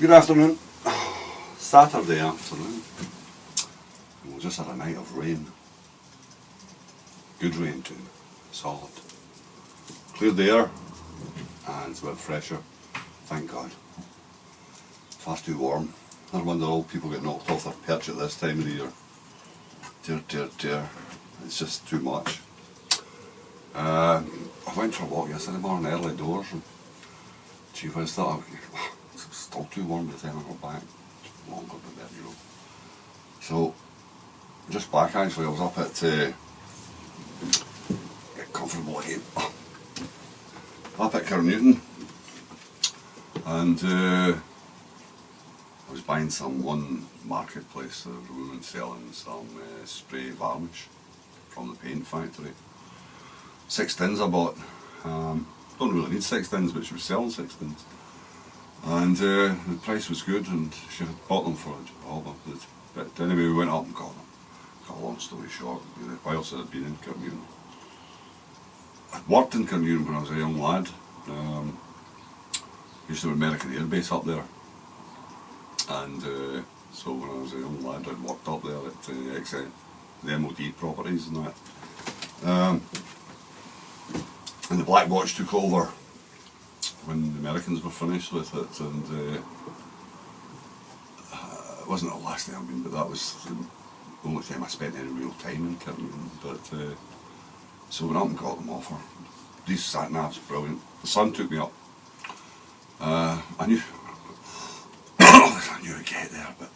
Good afternoon. Saturday afternoon. We just had a night of rain. Good rain too. Solid. Cleared the air and it's a bit fresher. Thank God. Far too warm. I wonder all people get knocked off their perch at this time of the year. Dear, dear, dear. It's just too much. I went for a walk yesterday morning, early doors, and gee whiz, thought it's still too warm by the time I got back. Longer than that, you know. So, just back actually, I was up at, get comfortable again, up at Newton, and I was buying some one marketplace. There was a woman selling some spray varnish from the paint factory. 6 tins I bought. Don't really need 6 tins, but she was selling 6 tins. And the price was good, and she had bought them for a job. But anyway, we went up and got them. Got a long story short, whilst I'd been in Newton. I'd worked in Newton when I was a young lad. Used to have an American Air Base up there. And so when I was a young lad, I'd worked up there at the MOD properties and that. And the Black Watch took over when the Americans were finished with it, and it wasn't the last time I've been, but that was the only time I spent any real time in Kirknewton. But so I went up and got them off her. These sat-navs, brilliant. The sun took me up. I knew I knew I'd get there, but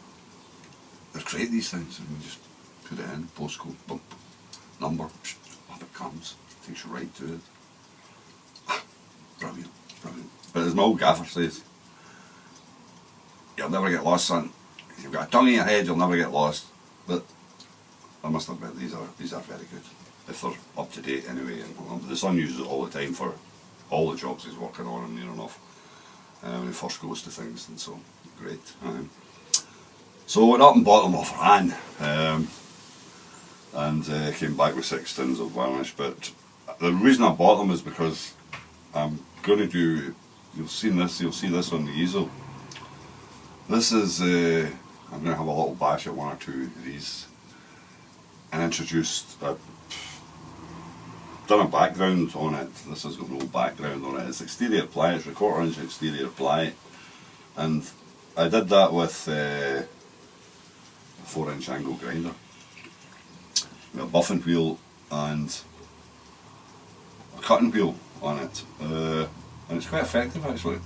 they're great, these things. And you just put it in, postcode, bump, number, up it comes, takes you right to it. Brilliant, brilliant. But as my old gaffer says, you'll never get lost, son. If you've got a tongue in your head, you'll never get lost. But I must admit, these are very good. If they're up to date anyway. And the son uses it all the time for all the jobs he's working on, and near enough. When he first goes to things, and so great. So I went up and bought them off her hand, and came back with 6 tins of varnish. But the reason I bought them is because I'm going to do. You'll see this on the easel. This is. I'm going to have a little bash at 1 or 2 of these, and introduced. Done a background on it. This has got no background on it. It's exterior ply. It's a 1/4 inch exterior ply, and I did that with a 4-inch angle grinder, with a buffing wheel and a cutting wheel on it, and it's quite effective actually.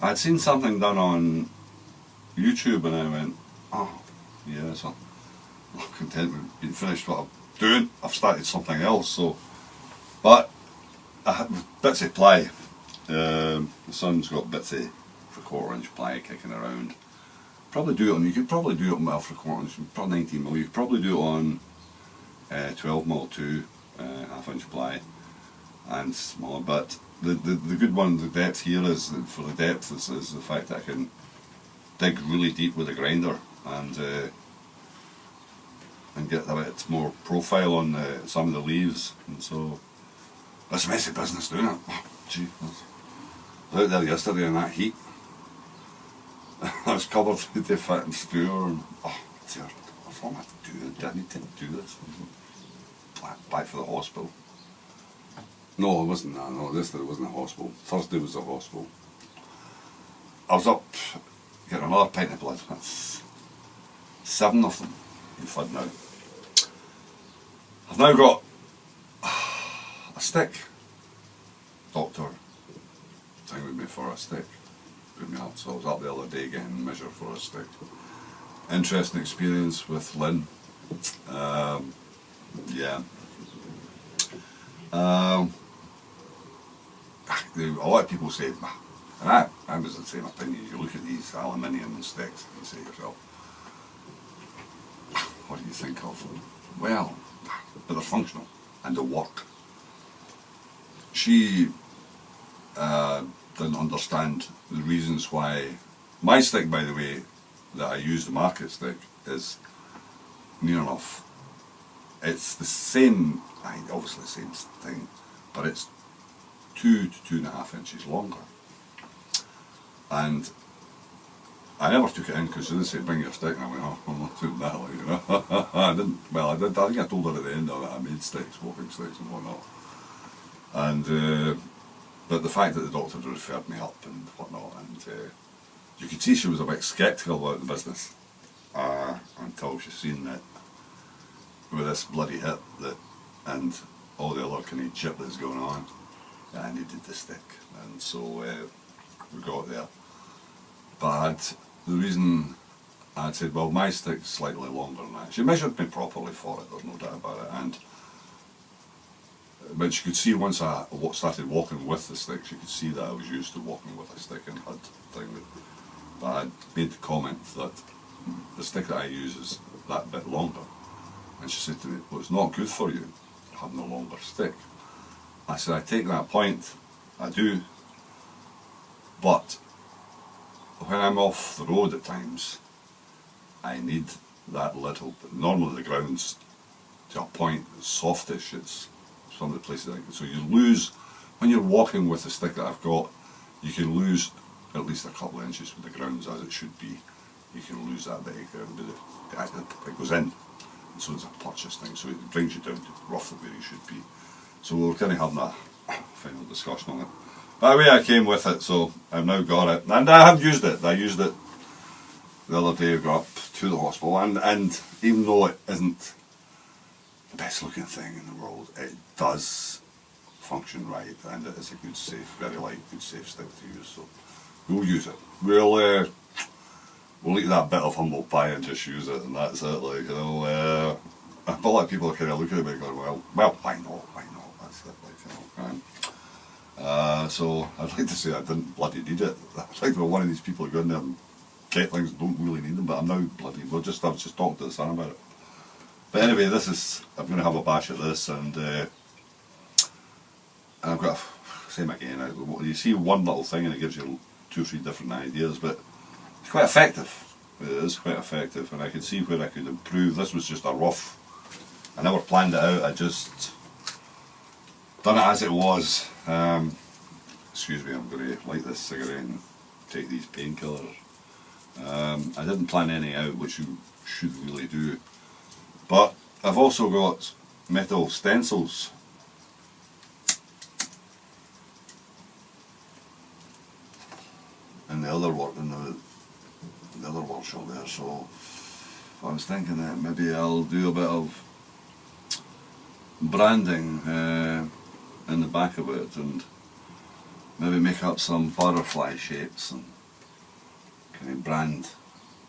I had seen something done on YouTube, and I went, oh yeah, so I'm content with being finished what I'm doing. I've started something else, so. But I had bits of ply. The son's got bits of 1/4 inch ply kicking around. Probably do it on. You could probably do it on 1/4 inch, probably 19mm. You could probably do it on 12mm too, 1/2 inch ply, and smaller. But the good one, the depth here is for the depth is the fact that I can dig really deep with a grinder and get a bit more profile on some of the leaves, and so. It's a messy business doing it. Oh, gee, I was out there yesterday in that heat. I was covered with the fit and spewer, and oh dear, what am I doing? Do I need to do this? Back for the hospital. No, it wasn't that. No, yesterday wasn't a hospital. Thursday was a hospital. I was up getting another pint of blood. That's 7 of them in flood now. I've now got a stick. Doctor thing with me for a stick. Put me up. So I was up the other day getting measured for a stick. Interesting experience with Lynn. Yeah. A lot of people say, and I was the same opinion. You look at these aluminium sticks and you say to yourself, what do you think of them? Well, but they're functional and they work. She didn't understand the reasons why my stick, by the way, that I use, the market stick, is near enough. It's the same, obviously the same thing, but it's 2 to 2.5 inches longer. And I never took it in because she didn't say bring your stick, and I went, oh, I'm not doing that, like, you know. I didn't, well, I did, I think I told her at the end of it I made sticks, walking sticks and whatnot. And, but the fact that the doctor referred me up and whatnot, and you could see she was a bit sceptical about the business until she seen that with this bloody hip that and all the other kind of shit that's going on, I needed the stick, and so we got there. But the reason I'd said, well, my stick's slightly longer than that. She measured me properly for it, there's no doubt about it, and but she could see once I started walking with the stick, she could see that I was used to walking with a stick and had thing. But I made the comment that the stick that I use is that bit longer, and she said to me, well, it's not good for you having a longer stick. I said, I take that point, I do, but when I'm off the road at times, I need that little, normally the ground's to a point, it's softish, it's some of the places so you lose, when you're walking with the stick that I've got, you can lose at least a couple of inches with the grounds as it should be. You can lose that bit of ground, but it goes in, and so it's a purchase thing, so it brings you down to roughly where you should be. So we're kind of having a final discussion on it. That way I came with it, so I've now got it, and I have used it. I used it the other day. I got up to the hospital, and even though it isn't the best looking thing in the world, it does function right, and it is a good safe, very light, good safe stick to use. So we'll use it. We'll eat that bit of humble pie and just use it, and that's it. Like, you know, a lot of people are kind of looking at me going, well, why not? Why not? That's it. Like, you know. So I'd like to say I didn't bloody need it. I'd like to be one of these people who go in there and get things and don't really need them, but I'm now bloody. I was just talking to the son about it. But anyway, I'm going to have a bash at this, and I've got same again. You see one little thing and it gives you 2 or 3 different ideas, but it's quite effective. It is quite effective, and I could see where I could improve. This was just a rough. I never planned it out. I just done it as it was. Excuse me, I'm going to light this cigarette and take these painkillers. I didn't plan any out, which you should really do. But I've also got metal stencils. In the other work, in the other workshop there, so I was thinking that maybe I'll do a bit of branding in the back of it, and maybe make up some butterfly shapes and kind of brand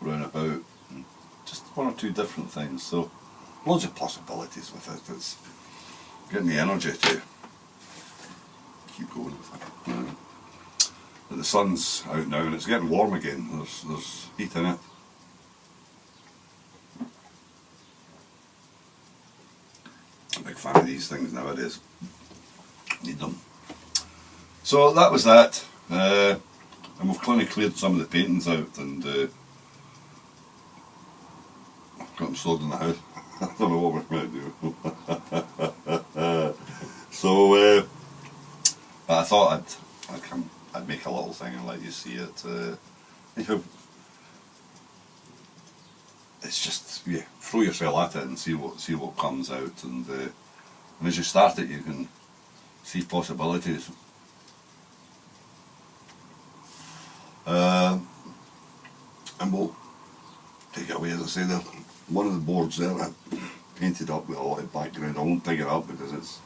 round about, and just 1 or 2 different things. So loads of possibilities with it. It's getting the energy to keep going with it. But the sun's out now and it's getting warm again. There's heat in it. I'm a big fan of these things nowadays. Need them. So that was that. And we've clearly cleared some of the paintings out, and got them stored in the house. I don't know what we're going to do. So, but I thought I'd make a little thing and let you see it. It's just, yeah, throw yourself at it and see what comes out, and as you start it, you can see possibilities. And we'll take it away. As I say, there, one of the boards there I painted up with a lot of background. I won't pick it up because it's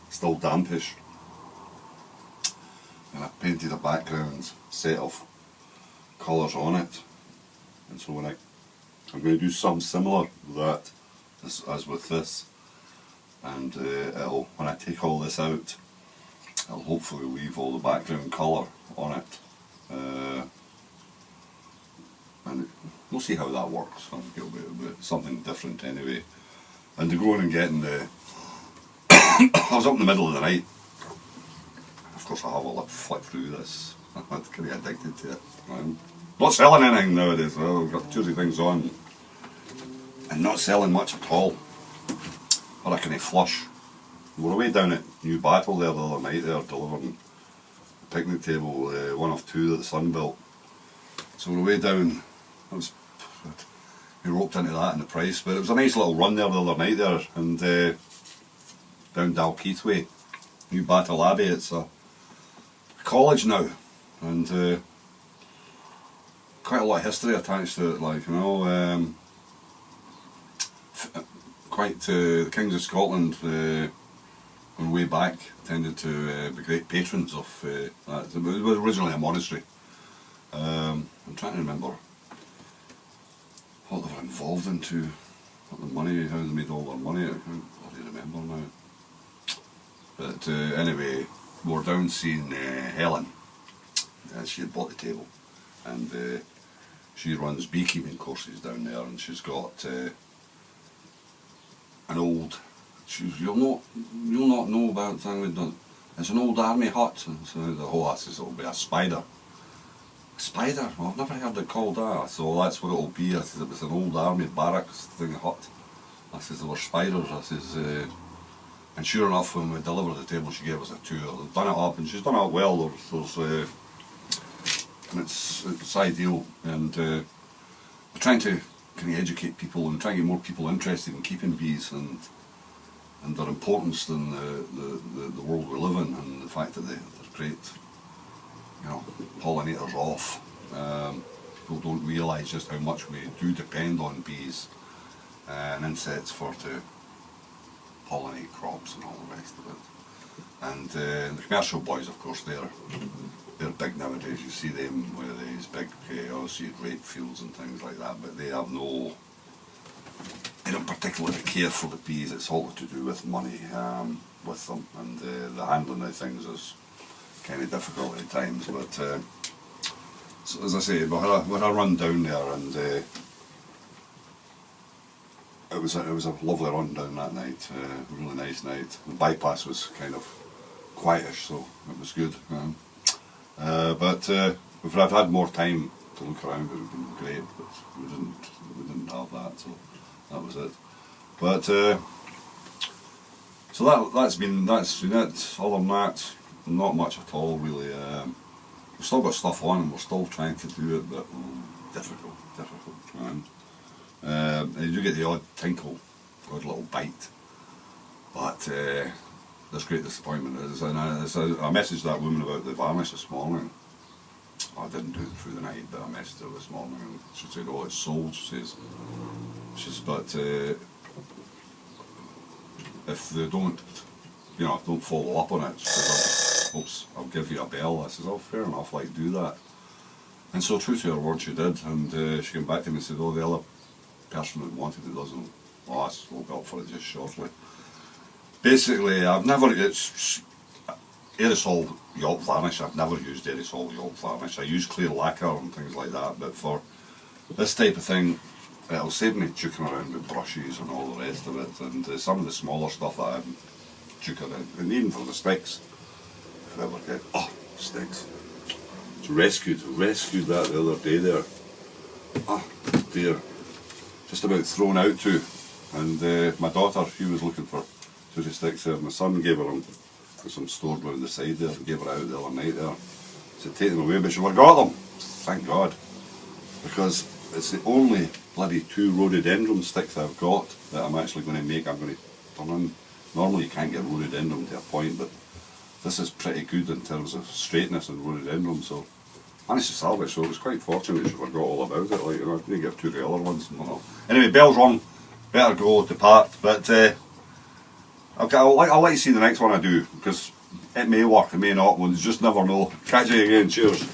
still dampish. And I painted a background set of colours on it. And so I'm going to do something similar to that as with this. And when I take all this out, I'll hopefully leave all the background colour on it. And we'll see how that works. It'll be something different anyway. And to go in and getting the I was up in the middle of the night. Of course I'll have a flick through this. I'm kind of addicted to it. I'm not selling anything nowadays. I've got 2 or 3 things on and not selling much at all. But I kind of flush. We were away down at New Battle there the other night. They were delivering a picnic table, 1 of 2 that the son built. So So we're way down. We roped into that in the price, but it was a nice little run there the other night there, and down Dalkeith Way, New Battle Abbey. It's a college now, and quite a lot of history attached to it, like, you know. Quite the Kings of Scotland, on way back, tended to be great patrons of that. It was originally a monastery. I'm trying to remember what they were involved into, what the money, how they made all their money. I can't bloody remember now. But anyway, we were down seeing Helen. She had bought the table, and she runs beekeeping courses down there, and she's got an old. You'll not know about the thing we've done. It's an old army hut, and so the whole says it'll be a spider. Spider? Well, I've never heard it called that, so that's what it'll be. I says it was an old army barracks thing hut. I says there were spiders. I says, and sure enough, when we delivered the table, she gave us a tour. They've done it up, and she's done it up well. And it's ideal, and we're trying to kind of educate people and trying to get more people interested in keeping bees and their importance in the world we live in, and the fact that they're great, you know, pollinators off. People don't realise just how much we do depend on bees and insects to pollinate crops and all the rest of it. And the commercial boys, of course, they're big nowadays. You see them with these big, obviously, rape fields and things like that, but they don't particularly care for the bees. It's all to do with money with them, and the handling of things is kind of difficult at times. But so as I say, we had a run down there, and it was a lovely run down that night. A really nice night. The bypass was kind of quietish, so it was good. But if I'd had more time to look around, it would have been great. But we didn't have that, so that was it. But so that's been it. Other than that, not much at all really. We've still got stuff on, and we're still trying to do it, but difficult. You do get the odd tinkle, odd little bite, but there's great disappointment. And I messaged that woman about the varnish this morning. I didn't do it through the night, but I messaged her this morning, and she said, "Oh, it's sold." She says, "But if they don't, don't follow up on it, she says, I'll give you a bell." I says, "Oh, fair enough, like, do that." And so, true to her word, she did, and she came back to me and said, "Oh, the other person that wanted it doesn't." Well, I will go up for it just shortly. Basically, it's aerosol yolk varnish. I've never used aerosol yolk varnish. I use clear lacquer and things like that, but for this type of thing, it'll save me juking around with brushes and all the rest of it, and some of the smaller stuff that I'm juking around, and even for the sticks, if I ever get, sticks. It's rescued that the other day there. Oh dear, just about thrown out too. And my daughter, she was looking for 2 sticks there. My son gave her them, for some stored round the side there, and gave her out the other night there. Said take them away, but she forgot them. Thank God, because it's the only bloody 2 rhododendron sticks I've got that I'm actually going to make. I'm going to turn in. Normally you can't get rhododendron to a point, but this is pretty good in terms of straightness and rhododendron, so I managed to salvage. So it was quite fortunate she forgot all about it. Like, I didn't get 2 of the other ones and whatnot. Anyway, bell's rung. Better go, depart. But I'll let you see the next one I do, because it may work, it may not. We'll just never know. Catch you again. Cheers.